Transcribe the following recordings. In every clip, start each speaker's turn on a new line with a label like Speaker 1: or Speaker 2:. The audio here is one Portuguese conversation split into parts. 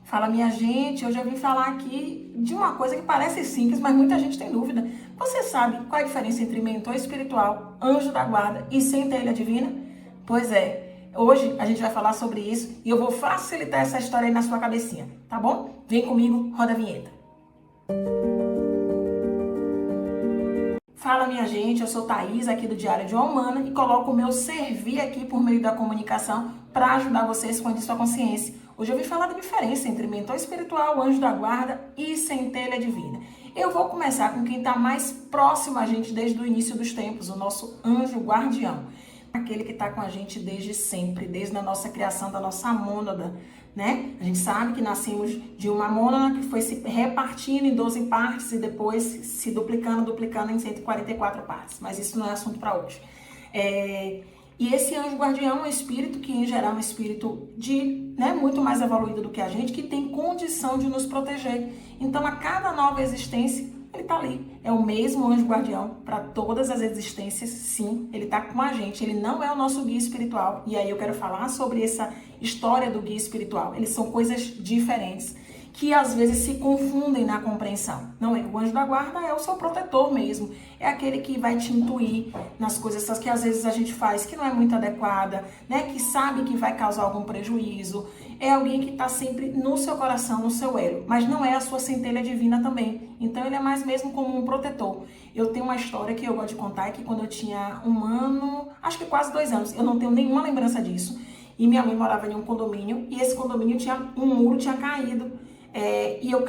Speaker 1: Fala, minha gente, hoje eu vim falar aqui de uma coisa que parece simples, mas muita gente tem dúvida. Você sabe qual é a diferença entre mentor espiritual, anjo da guarda e centelha divina? Pois é, hoje a gente vai falar sobre isso e eu vou facilitar essa história aí na sua cabecinha, tá bom? Vem comigo, roda a vinheta. Fala, minha gente, eu sou Thaís aqui do Diário de uma Humana e coloco o meu servir aqui por meio da comunicação para ajudar você a expandir sua consciência. Hoje eu vim falar da diferença entre mentor espiritual, anjo da guarda e centelha divina. Eu vou começar com quem está mais próximo a gente desde o início dos tempos, o nosso anjo guardião. Aquele que está com a gente desde sempre, desde a nossa criação da nossa mônada, né? A gente sabe que nascemos de uma mônada que foi se repartindo em 12 partes e depois se duplicando em 144 partes. Mas isso não é assunto para hoje. E esse anjo guardião é um espírito que, em geral, é um espírito muito mais evoluído do que a gente, que tem condição de nos proteger. Então, a cada nova existência, ele tá ali. É o mesmo anjo guardião para todas as existências, sim. Ele tá com a gente. Ele não é o nosso guia espiritual. E aí eu quero falar sobre essa história do guia espiritual. Eles são coisas diferentes que às vezes se confundem na compreensão. Não é? O anjo da guarda é o seu protetor mesmo. É aquele que vai te intuir nas coisas que às vezes a gente faz que não é muito adequada, né? Que sabe que vai causar algum prejuízo. É alguém que está sempre no seu coração, no seu elo. Mas não é a sua centelha divina também. Então ele é mais mesmo como um protetor. Eu tenho uma história que eu gosto de contar, que quando eu tinha 1 ano, acho que quase 2 anos, eu não tenho nenhuma lembrança disso. E minha mãe morava em um condomínio e esse condomínio um muro tinha caído. E eu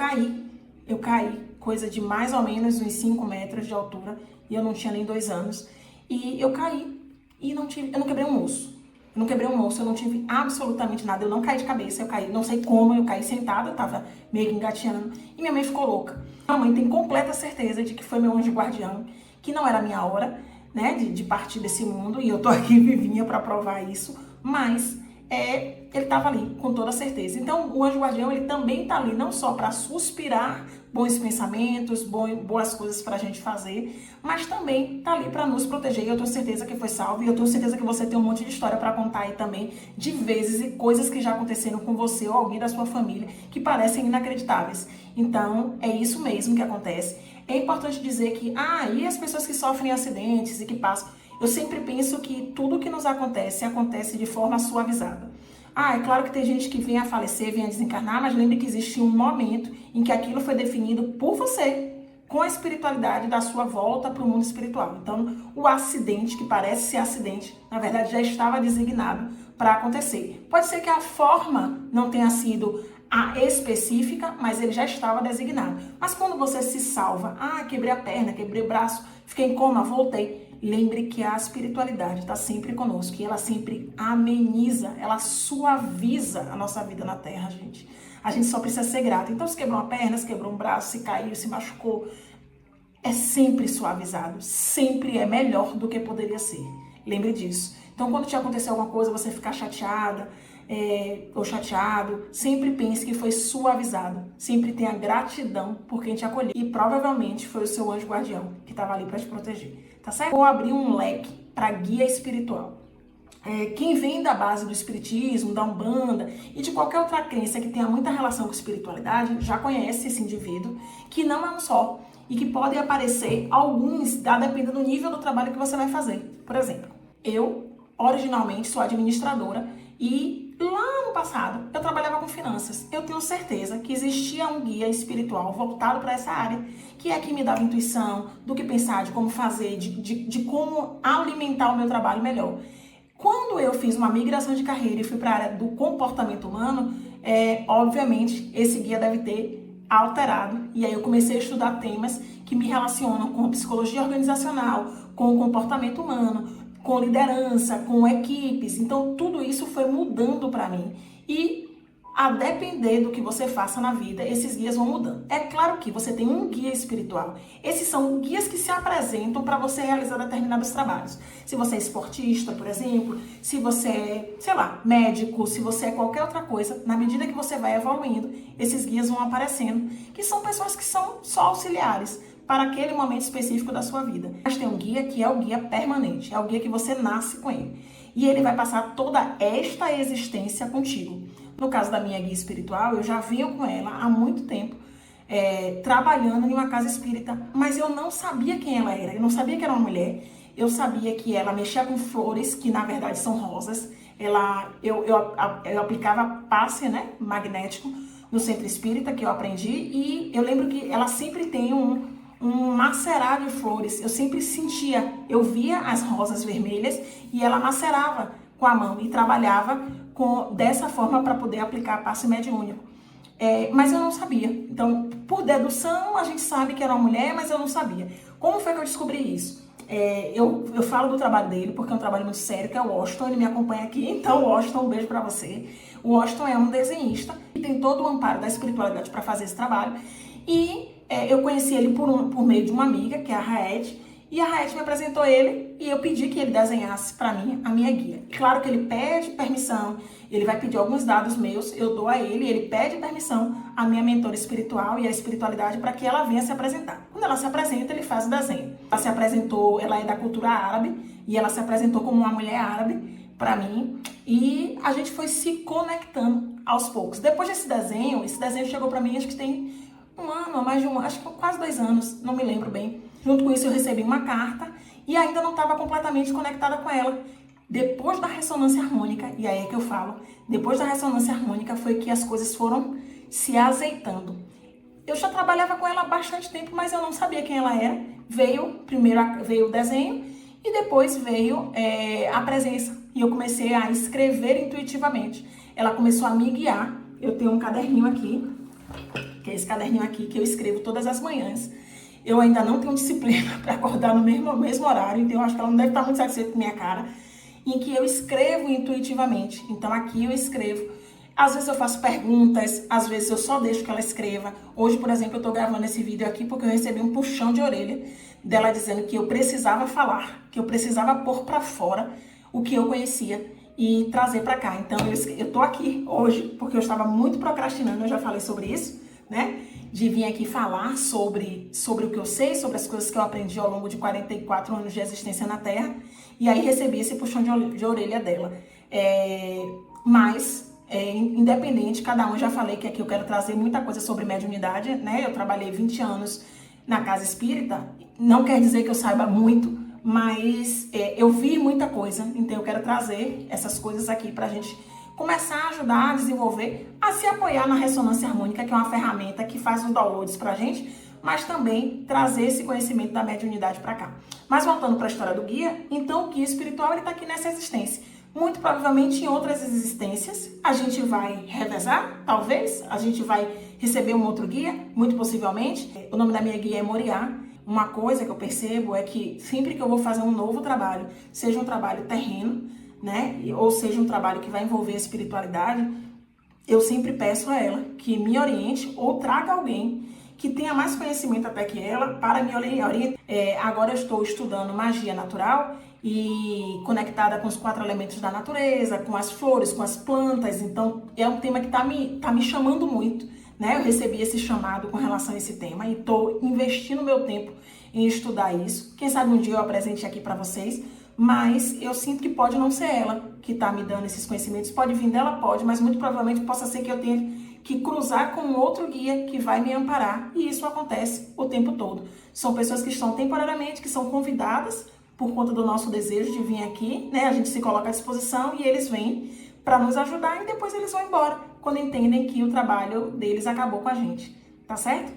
Speaker 1: caí, coisa de mais ou menos uns 5 metros de altura, e eu não tinha nem 2 anos. E eu caí e eu não quebrei um osso. Eu não tive absolutamente nada, eu não caí de cabeça, eu caí, não sei como, eu caí sentada, eu tava meio que engatinhando, e minha mãe ficou louca. Minha mãe tem completa certeza de que foi meu anjo guardião, que não era a minha hora, né, de partir desse mundo, e eu tô aqui vivinha pra provar isso, mas ele estava ali, com toda certeza. Então, o anjo guardião, ele também está ali, não só para suspirar bons pensamentos, boas coisas para a gente fazer, mas também está ali para nos proteger. E eu tenho certeza que foi salvo, e eu tenho certeza que você tem um monte de história para contar aí também, de vezes e coisas que já aconteceram com você ou alguém da sua família, que parecem inacreditáveis. Então, é isso mesmo que acontece. É importante dizer que, e as pessoas que sofrem acidentes e que passam... Eu sempre penso que tudo que nos acontece de forma suavizada. É claro que tem gente que vem a falecer, vem a desencarnar, mas lembre que existe um momento em que aquilo foi definido por você, com a espiritualidade da sua volta para o mundo espiritual. Então, o acidente, que parece ser acidente, na verdade já estava designado para acontecer. Pode ser que a forma não tenha sido a específica, mas ele já estava designado. Mas quando você se salva, quebrei a perna, quebrei o braço, fiquei em coma, voltei. Lembre que a espiritualidade está sempre conosco e ela sempre ameniza, ela suaviza a nossa vida na Terra, gente. A gente só precisa ser grato. Então, se quebrou uma perna, se quebrou um braço, se caiu, se machucou, é sempre suavizado, sempre é melhor do que poderia ser. Lembre disso. Então, quando te acontecer alguma coisa, você ficar chateada ou chateado, sempre pense que foi suavizado. Sempre tenha gratidão por quem te acolheu. E provavelmente foi o seu anjo guardião que estava ali para te proteger. Tá certo? Vou abrir um leque para guia espiritual. Quem vem da base do espiritismo, da Umbanda e de qualquer outra crença que tenha muita relação com espiritualidade, já conhece esse indivíduo, que não é um só, e que podem aparecer alguns, dependendo do nível do trabalho que você vai fazer. Por exemplo, eu originalmente sou administradora e lá no passado eu trabalhava com finanças. Eu tenho certeza que existia um guia espiritual voltado para essa área, que é que me dava intuição do que pensar, de como fazer, de como alimentar o meu trabalho melhor. Quando eu fiz uma migração de carreira e fui para a área do comportamento humano, obviamente esse guia deve ter alterado. E aí eu comecei a estudar temas que me relacionam com psicologia organizacional, com o comportamento humano, com liderança, com equipes. Então, tudo isso foi mudando para mim. E, a depender do que você faça na vida, esses guias vão mudando. É claro que você tem um guia espiritual. Esses são guias que se apresentam para você realizar determinados trabalhos. Se você é esportista, por exemplo, se você é, médico, se você é qualquer outra coisa, na medida que você vai evoluindo, esses guias vão aparecendo, que são pessoas que são só auxiliares para aquele momento específico da sua vida. Mas tem um guia que é o guia permanente, é o guia que você nasce com ele. E ele vai passar toda esta existência contigo. No caso da minha guia espiritual, eu já venho com ela há muito tempo, trabalhando em uma casa espírita, mas eu não sabia quem ela era, eu não sabia que era uma mulher, eu sabia que ela mexia com flores, que na verdade são rosas, eu aplicava passe, né, magnético no centro espírita, que eu aprendi, e eu lembro que ela sempre tem um macerar de flores, eu sempre sentia, eu via as rosas vermelhas e ela macerava com a mão e trabalhava dessa forma para poder aplicar passe mediúnico. Mas eu não sabia. Então, por dedução, a gente sabe que era uma mulher, mas eu não sabia. Como foi que eu descobri isso? Eu falo do trabalho dele, porque é um trabalho muito sério, que é o Washington, ele me acompanha aqui. Então, Washington, um beijo pra você. O Washington é um desenhista e tem todo o amparo da espiritualidade para fazer esse trabalho. E eu conheci ele por meio de uma amiga, que é a Raed, e a Raed me apresentou ele e eu pedi que ele desenhasse para mim a minha guia. Claro que ele pede permissão, ele vai pedir alguns dados meus, eu dou a ele, ele pede permissão à minha mentora espiritual e à espiritualidade para que ela venha se apresentar. Quando ela se apresenta, ele faz o desenho. Ela se apresentou, ela é da cultura árabe e ela se apresentou como uma mulher árabe para mim e a gente foi se conectando aos poucos. Depois desse desenho, esse desenho chegou para mim, acho que tem um ano, ou mais de um, acho que quase 2 anos, não me lembro bem. Junto com isso eu recebi uma carta e ainda não estava completamente conectada com ela. Depois da ressonância harmônica, e aí é que eu falo, depois da ressonância harmônica foi que as coisas foram se azeitando. Eu já trabalhava com ela há bastante tempo, mas eu não sabia quem ela era. Primeiro veio o desenho e depois veio a presença. E eu comecei a escrever intuitivamente. Ela começou a me guiar. Eu tenho um caderninho aqui, que é esse caderninho aqui que eu escrevo todas as manhãs. Eu ainda não tenho disciplina para acordar no mesmo horário, então eu acho que ela não deve estar muito satisfeita com minha cara, em que eu escrevo intuitivamente. Então aqui eu escrevo. Às vezes eu faço perguntas, às vezes eu só deixo que ela escreva. Hoje, por exemplo, eu estou gravando esse vídeo aqui porque eu recebi um puxão de orelha dela dizendo que eu precisava falar, que eu precisava pôr para fora o que eu conhecia e trazer para cá. Então eu tô aqui hoje porque eu estava muito procrastinando, eu já falei sobre isso, né? De vir aqui falar sobre o que eu sei, sobre as coisas que eu aprendi ao longo de 44 anos de existência na Terra. E aí recebi esse puxão de orelha dela. Independente, cada um, já falei que aqui eu quero trazer muita coisa sobre mediunidade, né? Eu trabalhei 20 anos na casa espírita, não quer dizer que eu saiba muito, mas eu vi muita coisa, então eu quero trazer essas coisas aqui pra gente começar a ajudar a desenvolver, a se apoiar na ressonância harmônica, que é uma ferramenta que faz os downloads pra gente, mas também trazer esse conhecimento da mediunidade para cá. Mas voltando para a história do guia, então o guia espiritual ele tá aqui nessa existência. Muito provavelmente em outras existências a gente vai revezar, talvez, a gente vai receber um outro guia, muito possivelmente. O nome da minha guia é Moriá. Uma coisa que eu percebo é que sempre que eu vou fazer um novo trabalho, seja um trabalho terreno, né, ou seja um trabalho que vai envolver a espiritualidade, eu sempre peço a ela que me oriente ou traga alguém que tenha mais conhecimento até que ela para me orientar. Agora eu estou estudando magia natural e conectada com os 4 elementos da natureza, com as flores, com as plantas, então é um tema que tá me chamando muito, né? Eu recebi esse chamado com relação a esse tema e estou investindo meu tempo em estudar isso. Quem sabe um dia eu apresente aqui para vocês, mas eu sinto que pode não ser ela que está me dando esses conhecimentos. Pode vir dela, pode, mas muito provavelmente possa ser que eu tenha que cruzar com outro guia que vai me amparar. E isso acontece o tempo todo. São pessoas que estão temporariamente, que são convidadas por conta do nosso desejo de vir aqui, né? A gente se coloca à disposição e eles vêm para nos ajudar e depois eles vão embora quando entendem que o trabalho deles acabou com a gente. Tá certo?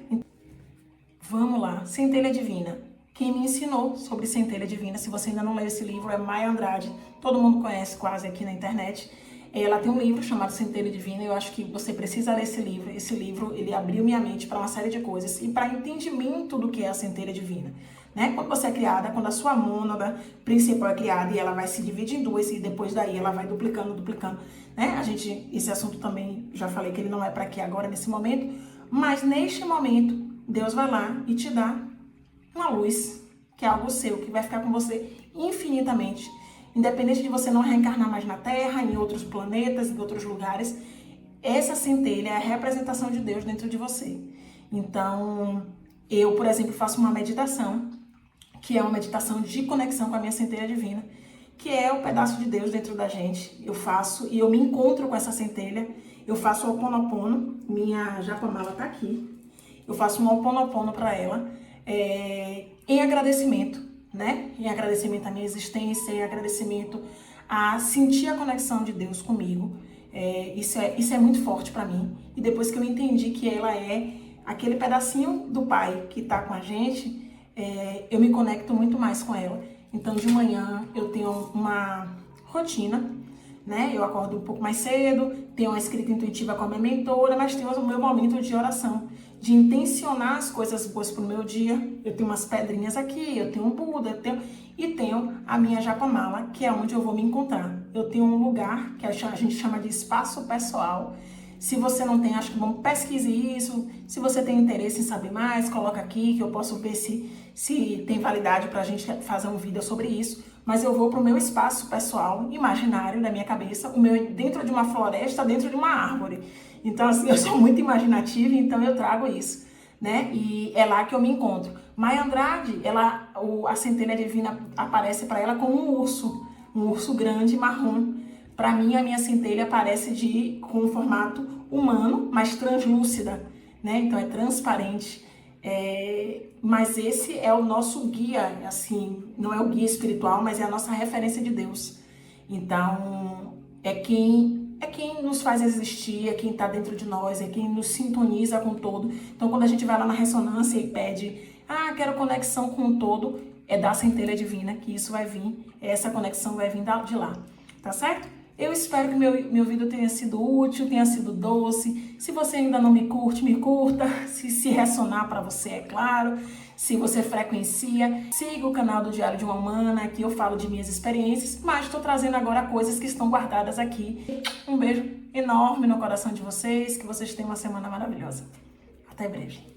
Speaker 1: Vamos lá. Centelha Divina. Quem me ensinou sobre Centelha Divina, se você ainda não leu esse livro, é Maia Andrade. Todo mundo conhece quase aqui na internet. Ela tem um livro chamado Centelha Divina e eu acho que você precisa ler esse livro. Esse livro, ele abriu minha mente para uma série de coisas e para entendimento do que é a Centelha Divina. Né? Quando você é criada, quando a sua mônada principal é criada e ela vai se dividir em 2 e depois daí ela vai duplicando, né? Esse assunto também, já falei que ele não é para aqui agora, nesse momento, mas neste momento, Deus vai lá e te dá uma luz, que é algo seu, que vai ficar com você infinitamente. Independente de você não reencarnar mais na Terra, em outros planetas, em outros lugares, essa centelha é a representação de Deus dentro de você. Então, eu, por exemplo, faço uma meditação, que é uma meditação de conexão com a minha centelha divina, que é o pedaço de Deus dentro da gente. Eu faço e eu me encontro com essa centelha eu faço o Ho Oponopono, minha japamala tá aqui. Eu faço um Ho Oponopono para ela, em agradecimento, né? Em agradecimento à minha existência, em agradecimento a sentir a conexão de Deus comigo. Isso é muito forte para mim. E depois que eu entendi que ela é aquele pedacinho do Pai que tá com a gente, eu me conecto muito mais com ela. Então, de manhã eu tenho uma rotina, né? Eu acordo um pouco mais cedo, tenho uma escrita intuitiva com a minha mentora, mas tenho o meu momento de oração, de intencionar as coisas boas pro meu dia. Eu tenho umas pedrinhas aqui, eu tenho um Buda, e tenho a minha japamala, que é onde eu vou me encontrar. Eu tenho um lugar que a gente chama de espaço pessoal. Se você não tem, acho que bom, pesquise isso. Se você tem interesse em saber mais, coloca aqui que eu posso ver se tem validade para a gente fazer um vídeo sobre isso. Mas eu vou para o meu espaço pessoal, imaginário da minha cabeça, o meu dentro de uma floresta, dentro de uma árvore. Então, assim, eu sou muito imaginativa, então eu trago isso, né? E é lá que eu me encontro. Maia Andrade, a centelha divina aparece para ela como um urso grande marrom. Para mim, a minha centelha aparece com um formato humano, mas translúcida, né? Então é transparente. Mas esse é o nosso guia, assim, não é o guia espiritual, mas é a nossa referência de Deus. Então, é quem nos faz existir, é quem está dentro de nós, é quem nos sintoniza com o todo. Então, quando a gente vai lá na ressonância e pede, quero conexão com o todo, é da centelha divina que isso vai vir, essa conexão vai vir de lá, tá certo? Eu espero que meu vídeo tenha sido útil, tenha sido doce. Se você ainda não me curte, me curta. Se ressonar para você, é claro. Se você frequencia, siga o canal do Diário de uma Humana, que eu falo de minhas experiências, mas estou trazendo agora coisas que estão guardadas aqui. Um beijo enorme no coração de vocês, que vocês tenham uma semana maravilhosa. Até breve.